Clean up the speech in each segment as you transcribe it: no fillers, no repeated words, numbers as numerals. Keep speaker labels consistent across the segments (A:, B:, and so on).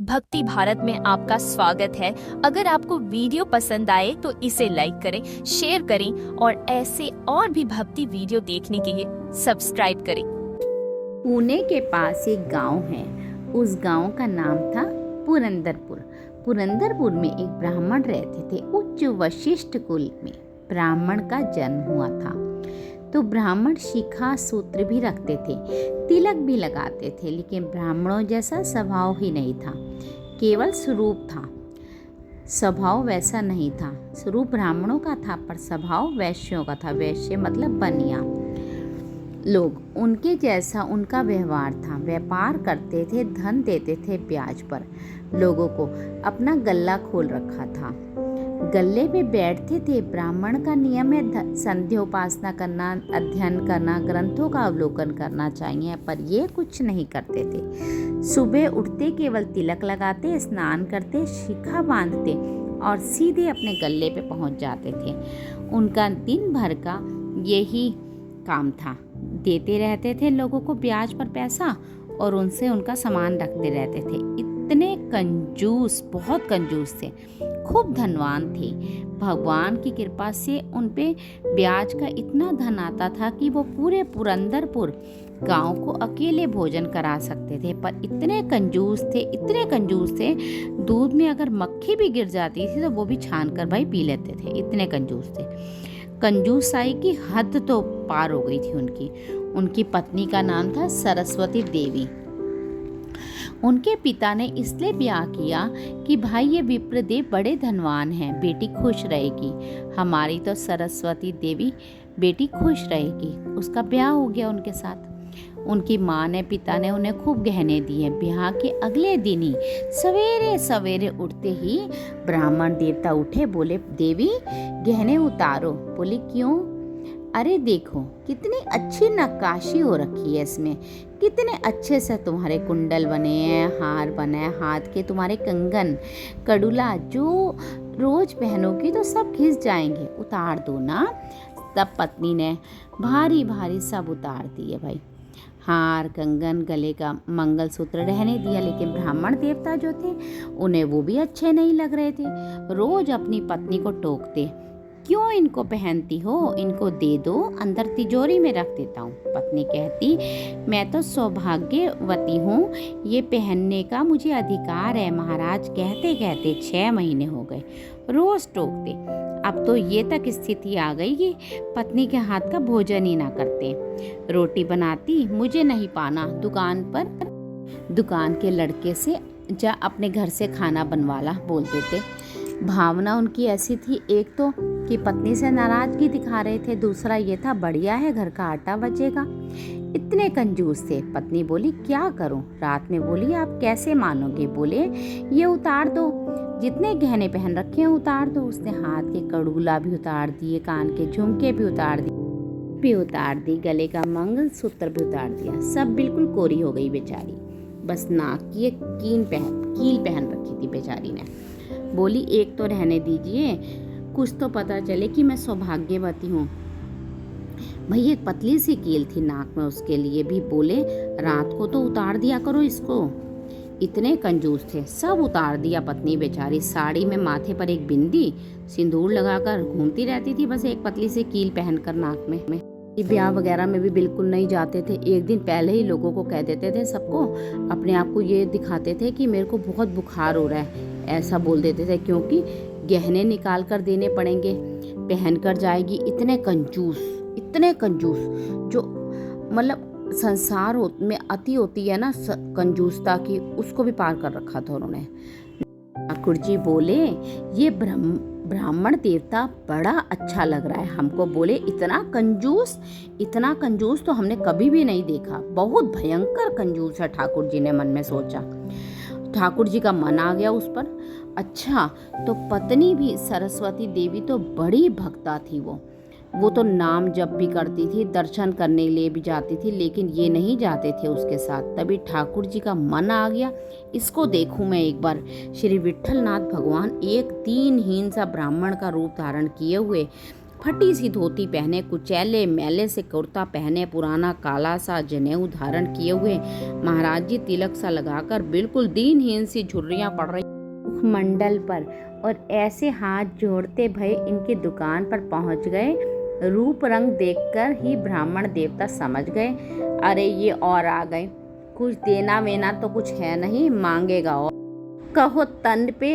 A: भक्ति भारत में आपका स्वागत है। अगर आपको वीडियो पसंद आए तो इसे लाइक करें, शेयर करें और ऐसे और भी भक्ति वीडियो देखने के लिए सब्सक्राइब करें।
B: पुणे के पास एक गांव है। उस गांव का नाम था पुरंदरपुर। पुरंदरपुर में एक ब्राह्मण रहते थे। उच्च वशिष्ठ कुल में ब्राह्मण का जन्म हुआ था। तो ब्राह्मण शिखा सूत्र भी रखते थे, तिलक भी लगाते थे, लेकिन ब्राह्मणों जैसा स्वभाव ही नहीं था, केवल स्वरूप था। स्वभाव वैसा नहीं था। स्वरूप ब्राह्मणों का था पर स्वभाव वैश्यों का था। वैश्य मतलब बनिया लोग, उनके जैसा उनका व्यवहार था। व्यापार करते थे, धन देते थे ब्याज पर। लोगों को अपना गल्ला खोल रखा था, गल्ले पे बैठते थे। ब्राह्मण का नियम है संध्योपासना करना, अध्ययन करना, ग्रंथों का अवलोकन करना चाहिए, पर ये कुछ नहीं करते थे। सुबह उठते केवल तिलक लगाते, स्नान करते, शिखा बांधते और सीधे अपने गल्ले पे पहुंच जाते थे। उनका दिन भर का यही काम था। देते रहते थे लोगों को ब्याज पर पैसा और उनसे उनका सामान रखते रहते थे। इतने कंजूस, बहुत कंजूस थे, खूब धनवान थे। भगवान की कृपा से उन पे ब्याज का इतना धन आता था कि वो पूरे पुरंदरपुर गांव को अकेले भोजन करा सकते थे। पर इतने कंजूस थे, इतने कंजूस थे, दूध में अगर मक्खी भी गिर जाती थी तो वो भी छान कर भाई पी लेते थे। इतने कंजूस थे। कंजूसाई की हद तो पार हो गई थी उनकी। उनकी पत्नी का नाम था सरस्वती देवी। उनके पिता ने इसलिए ब्याह किया कि भाई ये विप्रदेव बड़े धनवान हैं, बेटी खुश रहेगी, हमारी तो सरस्वती देवी बेटी खुश रहेगी। उसका ब्याह हो गया उनके साथ। उनकी माँ ने, पिता ने उन्हें खूब गहने दिए। ब्याह के अगले दिन ही सवेरे सवेरे उठते ही ब्राह्मण देवता उठे, बोले देवी गहने उतारो। बोली क्यों? अरे देखो कितनी अच्छी नक्काशी हो रखी है इसमें, कितने अच्छे से तुम्हारे कुंडल बने हैं, हार बना है, हाथ के तुम्हारे कंगन, कड़ुला, जो रोज पहनोगी तो सब घिस जाएंगे, उतार दो ना। तब पत्नी ने भारी भारी सब उतार दिए भाई, हार, कंगन, गले का मंगलसूत्र रहने दिया। लेकिन ब्राह्मण देवता जो थे उन्हें वो भी अच्छे नहीं लग रहे थे। रोज अपनी पत्नी को टोकते, क्यों इनको पहनती हो, इनको दे दो, अंदर तिजोरी में रख देता हूँ। पत्नी कहती मैं तो सौभाग्यवती हूँ, ये पहनने का मुझे अधिकार है। महाराज कहते कहते 6 महीने हो गए, रोज टोकते। अब तो ये तक स्थिति आ गई कि पत्नी के हाथ का भोजन ही ना करते। रोटी बनाती, मुझे नहीं पाना, दुकान के लड़के से जा अपने घर से खाना बनवा ला बोल देते। भावना उनकी ऐसी थी, एक तो कि पत्नी से नाराजगी दिखा रहे थे, दूसरा ये था बढ़िया है घर का आटा बचेगा। इतने कंजूस थे। पत्नी बोली क्या करूं? रात में बोली आप कैसे मानोगे? बोले ये उतार दो, जितने गहने पहन रखे हैं उतार दो। उसने हाथ के कड़ूला भी उतार दिए, कान के झुमके भी उतार दी, गले का मंगलसूत्र भी उतार दिया। सब बिल्कुल कोरी हो गई बेचारी। बस नाक की एक कील पहन रखी थी बेचारी ने। बोली एक तो रहने दीजिए, कुछ तो पता चले कि मैं सौभाग्यवती हूँ। भाई एक पतली सी कील थी नाक में, उसके लिए भी बोले रात को तो उतार दिया करो इसको। इतने कंजूस थे, सब उतार दिया पत्नी बेचारी। साड़ी में माथे पर एक बिंदी, सिंदूर लगाकर घूमती रहती थी, बस एक पतली सी कील पहनकर नाक में। ब्याह वगैरह में भी बिल्कुल नहीं जाते थे। एक दिन पहले ही लोगों को कह देते थे, सबको अपने आप को ये दिखाते थे कि मेरे को बहुत बुखार हो रहा है, ऐसा बोल देते थे, क्योंकि गहने निकाल कर देने पड़ेंगे, पहन कर जाएगी। इतने कंजूस जो मतलब संसार में अति होती है ना कंजूसता की, उसको भी पार कर रखा था उन्होंने। ठाकुर जी बोले ये ब्राह्मण देवता बड़ा अच्छा लग रहा है हमको। बोले इतना कंजूस तो हमने कभी भी नहीं देखा, बहुत भयंकर कंजूस है। ठाकुर जी ने मन में सोचा। ठाकुर जी का मन आ गया उस पर। अच्छा, तो पत्नी भी सरस्वती देवी तो बड़ी भक्ता थी। वो तो नाम जप भी करती थी, दर्शन करने के लिए भी जाती थी, लेकिन ये नहीं जाते थे उसके साथ। तभी ठाकुर जी का मन आ गया, इसको देखूं मैं एक बार। श्री विट्ठलनाथ भगवान एक दीनहीन सा ब्राह्मण का रूप धारण किए हुए फटी सी धोती पहने, कुचैले मैले से कुर्ता पहने, पुराना काला सा जनेऊ धारण किए हुए महाराज जी तिलक सा लगाकर बिल्कुल दीनहीन सी झुर्रियां पड़ रही मंडल पर, और ऐसे हाथ जोड़ते भय इनकी दुकान पर पहुंच गए। रूप रंग देखकर ही ब्राह्मण देवता समझ गए, अरे ये और आ गए, कुछ देना वेना तो कुछ है नहीं, मांगेगा और। कहो तन पे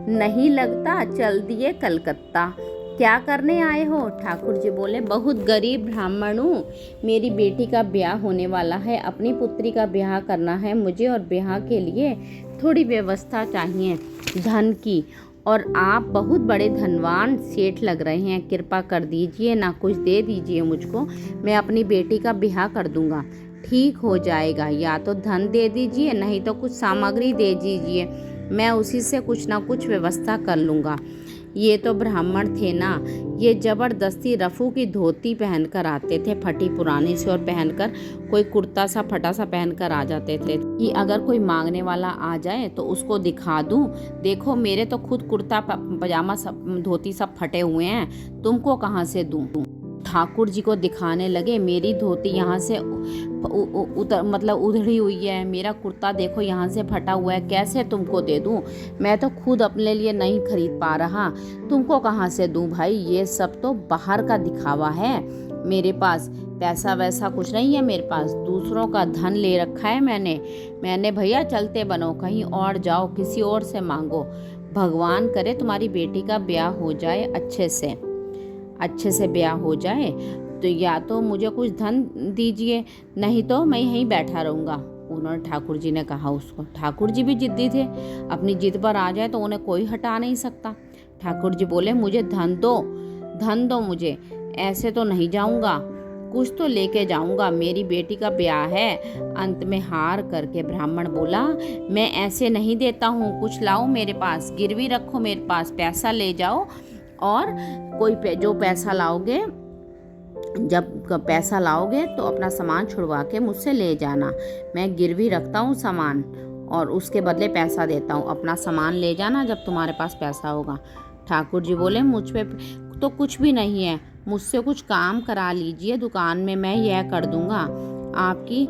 B: नहीं लगता, चल दिए कलकत्ता, क्या करने आए हो? ठाकुर जी बोले, बहुत गरीब ब्राह्मण हूँ, मेरी बेटी का ब्याह होने वाला है, अपनी पुत्री का ब्याह करना है मुझे, और ब्याह के लिए थोड़ी व्यवस्था चाहिए धन की, और आप बहुत बड़े धनवान सेठ लग रहे हैं, कृपा कर दीजिए ना, कुछ दे दीजिए मुझको, मैं अपनी बेटी का ब्याह कर दूंगा, ठीक हो जाएगा, या तो धन दे दीजिए नहीं तो कुछ सामग्री दे दीजिए, मैं उसी से कुछ ना कुछ व्यवस्था कर लूँगा। ये तो ब्राह्मण थे ना, ये जबरदस्ती रफू की धोती पहनकर आते थे, फटी पुरानी सी, और पहनकर कोई कुर्ता सा फटा सा पहनकर आ जाते थे कि अगर कोई मांगने वाला आ जाए तो उसको दिखा दूं, देखो मेरे तो खुद कुर्ता पजामा सब धोती सब फटे हुए हैं, तुमको कहाँ से दूं। ठाकुर जी को दिखाने लगे, मेरी धोती यहाँ से उधड़ी हुई है, मेरा कुर्ता देखो यहाँ से फटा हुआ है, कैसे तुमको दे दूँ, मैं तो खुद अपने लिए नहीं खरीद पा रहा, तुमको कहाँ से दूँ भाई, ये सब तो बाहर का दिखावा है, मेरे पास पैसा वैसा कुछ नहीं है, मेरे पास दूसरों का धन ले रखा है मैंने भैया चलते बनो, कहीं और जाओ, किसी और से मांगो, भगवान करे तुम्हारी बेटी का ब्याह हो जाए, अच्छे से ब्याह हो जाए, तो या तो मुझे कुछ धन दीजिए, नहीं तो मैं यहीं बैठा रहूँगा। उन्होंने ठाकुर जी ने कहा उसको, ठाकुर जी भी जिद्दी थे, अपनी जिद पर आ जाए तो उन्हें कोई हटा नहीं सकता। ठाकुर जी बोले, मुझे धन दो मुझे, ऐसे तो नहीं जाऊँगा, कुछ तो लेके जाऊँगा, मेरी बेटी का ब्याह है। अंत में हार करके ब्राह्मण बोला, मैं ऐसे नहीं देता हूँ, कुछ लाओ मेरे पास, गिरवी रखो मेरे पास, पैसा ले जाओ, और जो पैसा लाओगे, जब पैसा लाओगे तो अपना सामान छुड़वा के मुझसे ले जाना, मैं गिरवी रखता हूँ सामान और उसके बदले पैसा देता हूँ, अपना सामान ले जाना जब तुम्हारे पास पैसा होगा। ठाकुर जी बोले, मुझ पे तो कुछ भी नहीं है, मुझसे कुछ काम करा लीजिए दुकान में, मैं यह कर दूंगा, आपकी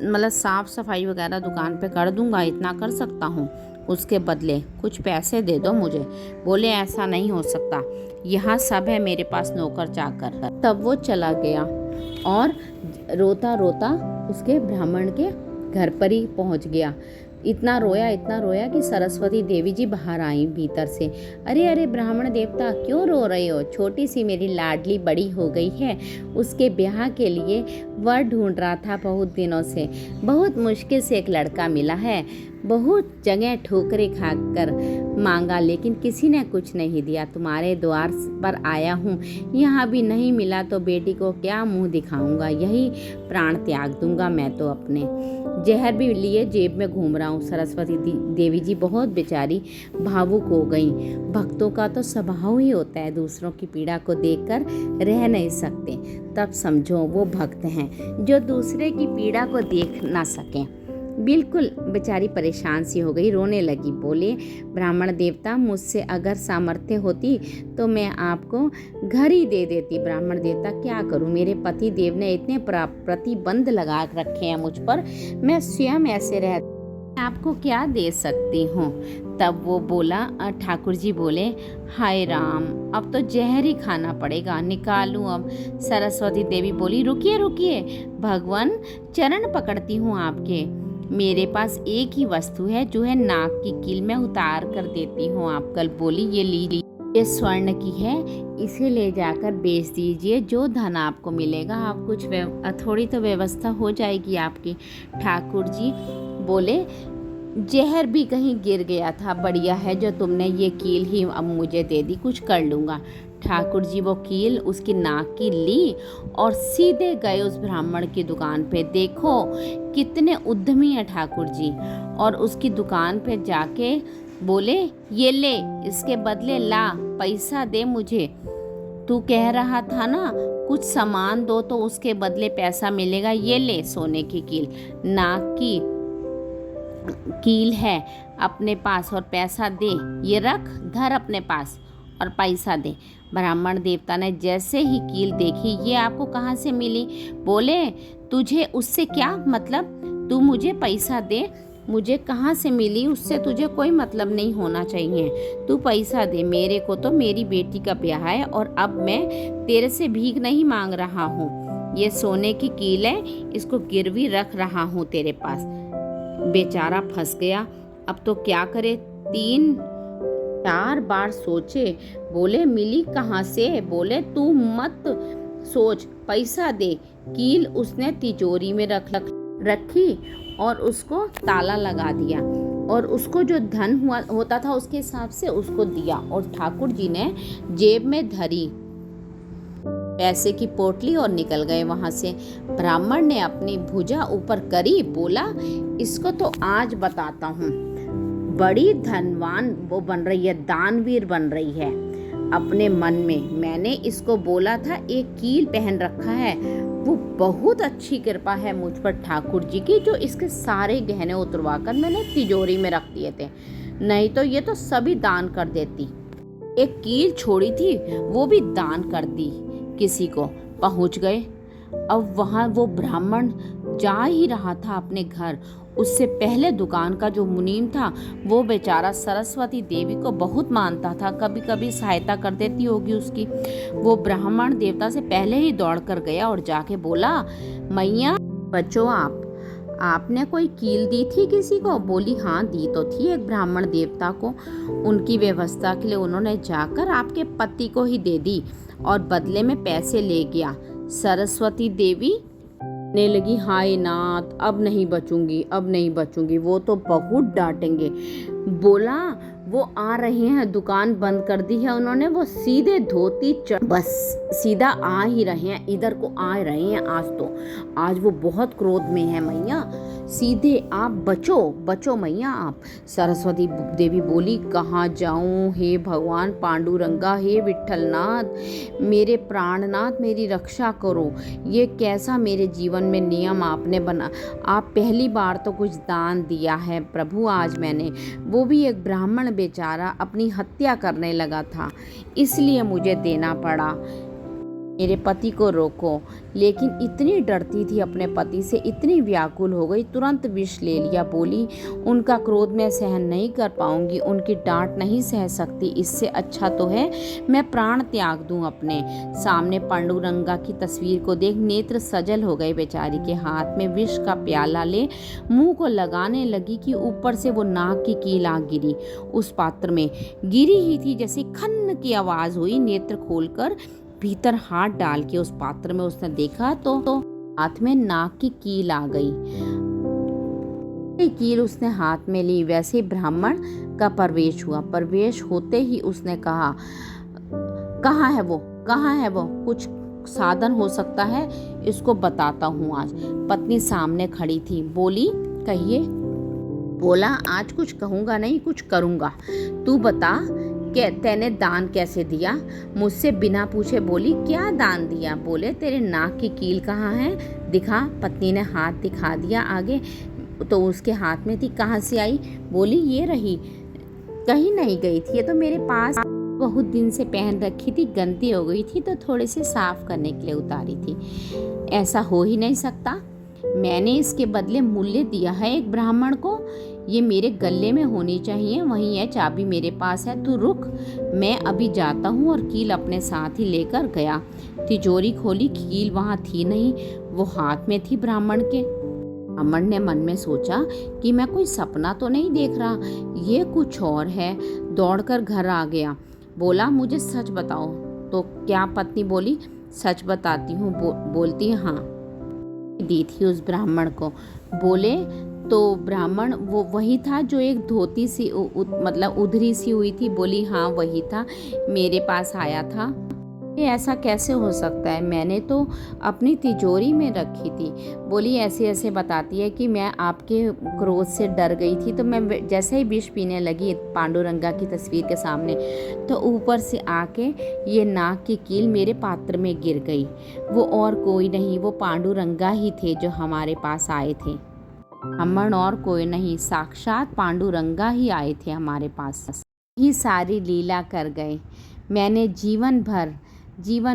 B: मतलब साफ सफाई वगैरह दुकान पे कर दूंगा, इतना कर सकता हूँ, उसके बदले कुछ पैसे दे दो मुझे। बोले, ऐसा नहीं हो सकता, यहाँ सब है मेरे पास नौकर चाकर। तब वो चला गया और रोता रोता उसके ब्राह्मण के घर पर ही पहुँच गया। इतना रोया कि सरस्वती देवी जी बाहर आई भीतर से। अरे ब्राह्मण देवता, क्यों रो रहे हो? छोटी सी मेरी लाडली बड़ी हो गई है, उसके ब्याह के लिए वर ढूंढ रहा था बहुत दिनों से, बहुत मुश्किल से एक लड़का मिला है, बहुत जगह ठोकरें खाकर मांगा लेकिन किसी ने कुछ नहीं दिया, तुम्हारे द्वार पर आया हूँ, यहाँ भी नहीं मिला तो बेटी को क्या मुँह दिखाऊंगा, यही प्राण त्याग दूंगा मैं तो अपने, जहर भी लिए जेब में घूम रहा हूँ। सरस्वती देवी जी बहुत बेचारी भावुक हो गई। भक्तों का तो स्वभाव ही होता है दूसरों की पीड़ा को देखकर रह नहीं सकते, तब समझो वो भक्त हैं जो दूसरे की पीड़ा को देख ना सकें। बिल्कुल बेचारी परेशान सी हो गई, रोने लगी। बोले, ब्राह्मण देवता, मुझसे अगर सामर्थ्य होती तो मैं आपको घर ही दे देती। ब्राह्मण देवता, क्या करूं, मेरे पति देव ने इतने प्रतिबंध लगा रखे हैं मुझ पर, मैं स्वयं ऐसे रह आपको क्या दे सकती हूँ। तब वो बोला, ठाकुर जी बोले, हाय राम, अब तो जहर ही खाना पड़ेगा, निकालूं अब। सरस्वती देवी बोली, रुकिए, भगवान चरण पकड़ती हूँ आपके, मेरे पास एक ही वस्तु है जो है नाक की कील, में उतार कर देती हूँ। आप कल बोली, ये ली, ये स्वर्ण की है, इसे ले जाकर बेच दीजिए, जो धन आपको मिलेगा आप कुछ थोड़ी तो व्यवस्था हो जाएगी आपकी। ठाकुर जी बोले, जहर भी कहीं गिर गया था, बढ़िया है जो तुमने ये कील ही अब मुझे दे दी, कुछ कर लूँगा। ठाकुर जी वो कील उसकी नाक की ली और सीधे गए उस ब्राह्मण की दुकान पे। देखो कितने उद्यमी है ठाकुर जी, और उसकी दुकान पे जाके बोले, ये ले, इसके बदले ला, पैसा दे मुझे, तू कह रहा था ना कुछ सामान दो तो उसके बदले पैसा मिलेगा, ये ले सोने की कील, नाक की कील है अपने पास और पैसा दे, ये रख, धर अपने पास, और पैसा दे। ब्राह्मण देवता ने जैसे ही कील देखी, ये आपको कहाँ से मिली? बोले तुझे उससे क्या मतलब, तू मुझे पैसा दे, मुझे कहाँ से मिली उससे तुझे कोई मतलब नहीं होना चाहिए, तू पैसा दे। मेरे को तो मेरी बेटी का ब्याह है और अब मैं तेरे से भीख नहीं मांग रहा हूँ, ये सोने की कील है, इसको गिरवी रख रहा हूँ तेरे पास। बेचारा फंस गया, अब तो क्या करे? 3-4 बार सोचे। बोले मिली कहाँ से? बोले तू मत सोच, पैसा दे। कील उसने तिजोरी में रखी और उसको ताला लगा दिया और उसको जो धन होता था उसके हिसाब से उसको दिया और ठाकुर जी ने जेब में धरी पैसे की पोटली और निकल गए वहां से। ब्राह्मण ने अपनी भुजा ऊपर करी, बोला इसको तो आज बताता हूँ, बड़ी धनवान वो बन रही है, दानवीर बन रही है। अपने मन में मैंने इसको बोला था एक कील पहन रखा है, वो बहुत अच्छी कृपा है मुझ पर ठाकुर जी की, जो इसके सारे गहने उतरवा कर मैंने तिजोरी में रख दिए थे, नहीं तो ये तो सभी दान कर देती। एक कील छोड़ी थी वो भी दान कर दी किसी को। पहुंच गए। अब वहां वो ब्राह्मण जा ही रहा था अपने घर, उससे पहले दुकान का जो मुनीम था वो बेचारा सरस्वती देवी को बहुत मानता था, कभी कभी सहायता कर देती होगी उसकी। वो ब्राह्मण देवता से पहले ही दौड़ कर गया और जाके बोला, मैया बचो, आपने कोई कील दी थी किसी को? बोली हाँ दी तो थी एक ब्राह्मण देवता को, उनकी व्यवस्था के लिए उन्होंने जाकर आपके पति को ही दे दी और बदले में पैसे ले गया। सरस्वती देवी ने लगी, हाय नाथ, अब नहीं बचूंगी, अब नहीं बचूंगी, वो तो बहुत डांटेंगे। बोला वो आ रहे हैं, दुकान बंद कर दी है उन्होंने, वो सीधे धोती बस सीधा आ ही रहे हैं, इधर को आ रहे हैं आज वो बहुत क्रोध में है मैया, सीधे आप बचो मैया आप। सरस्वती देवी बोली, कहाँ जाऊं हे भगवान पांडुरंगा, हे विठलनाथ, मेरे प्राणनाथ, मेरी रक्षा करो। ये कैसा मेरे जीवन में नियम आपने बना? आप पहली बार तो कुछ दान दिया है प्रभु आज मैंने, वो भी एक ब्राह्मण बेचारा अपनी हत्या करने लगा था, इसलिए मुझे देना पड़ा। मेरे पति को रोको। लेकिन इतनी डरती थी अपने पति से, इतनी व्याकुल हो गई, तुरंत विष ले लिया। बोली उनका क्रोध मैं सहन नहीं कर पाऊंगी, उनकी डांट नहीं सह सकती, इससे अच्छा तो है मैं प्राण त्याग दूं अपने। सामने पांडुरंगा की तस्वीर को देख नेत्र सजल हो गए बेचारी के। हाथ में विष का प्याला ले मुंह को लगाने लगी कि ऊपर से वो नाक की कील आ गिरी उस पात्र में। गिरी ही थी जैसे खन्न की आवाज हुई। नेत्र खोलकर भीतर हाथ डाल के उस पात्र में उसने देखा तो हाथ में नाक की कील आ गई। कील उसने हाथ में ली, वैसे ब्राह्मण का प्रवेश हुआ। प्रवेश होते ही उसने कहा, कहाँ है वो, कहाँ है वो? कुछ साधन हो सकता है, इसको बताता हूँ आज। पत्नी सामने खड़ी थी। बोली कहिए। बोला आज कुछ कहूँगा नहीं, कुछ करूँगा। तू बता तेने दान कैसे दिया? मुझसे बिना पूछे बोली, क्या दान दिया? बोले तेरे नाक की कील कहाँ है, दिखा। पत्नी ने हाथ दिखा दिया आगे, तो उसके हाथ में थी। कहाँ से आई? बोली ये रही, कहीं नहीं गई थी, ये तो मेरे पास बहुत दिन से पहन रखी थी, गंदी हो गई थी तो थोड़े से साफ करने के लिए उतारी थी। ऐसा हो ही नहीं सकता, मैंने इसके बदले मूल्य दिया है एक ब्राह्मण को, ये मेरे गले में होनी चाहिए, वहीं है चाबी मेरे पास है, तू रुक, मैं अभी जाता हूँ। और कील अपने साथ ही लेकर गया। तिजोरी खोली, कील वहाँ थी नहीं, वो हाथ में थी ब्राह्मण के। ब्राह्मण ने मन में सोचा कि मैं कोई सपना तो नहीं देख रहा, ये कुछ और है। दौड़कर घर आ गया। बोला मुझे सच बताओ। तो क्या? पत्नी बोली सच बताती हूँ। बोलती है हाँ। दी थी उस ब्राह्मण को। बोले तो ब्राह्मण वो वही था जो एक धोती सी मतलब उधरी सी हुई थी? बोली हाँ वही था, मेरे पास आया था। ये ऐसा कैसे हो सकता है, मैंने तो अपनी तिजोरी में रखी थी। बोली ऐसे ऐसे बताती है कि मैं आपके क्रोध से डर गई थी, तो मैं जैसे ही विष पीने लगी पांडुरंगा की तस्वीर के सामने, तो ऊपर से आके ये नाक की कील मेरे पात्र में गिर गई। वो और कोई नहीं, वो पांडुरंगा ही थे जो हमारे पास आए थे। ब्राह्मण और कोई नहीं, साक्षात पांडुरंगा ही आए थे हमारे पास, ही सारी लीला कर गए। मैंने जीवन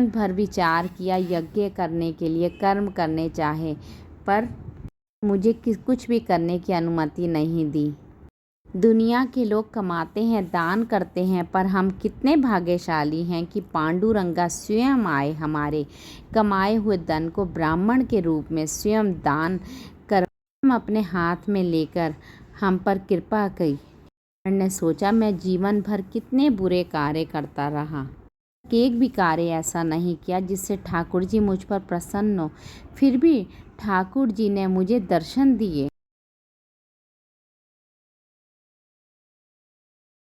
B: भर विचार किया, यज्ञ करने के लिए, कर्म करने चाहे, पर मुझे कुछ भी करने की अनुमति नहीं दी। दुनिया के लोग कमाते हैं, दान करते हैं, पर हम कितने भाग्यशाली हैं कि पांडुरंगा स्वयं आए, हमारे कमाए हुए धन को ब्राह्मण के रूप में स्वयं दान कर हम अपने हाथ में लेकर हम पर कृपा की। ने सोचा, मैं जीवन भर कितने बुरे कार्य करता रहा, एक भी कार्य ऐसा नहीं किया जिससे ठाकुर जी मुझ पर प्रसन्न हो। फिर भी ठाकुर जी ने मुझे दर्शन दिए।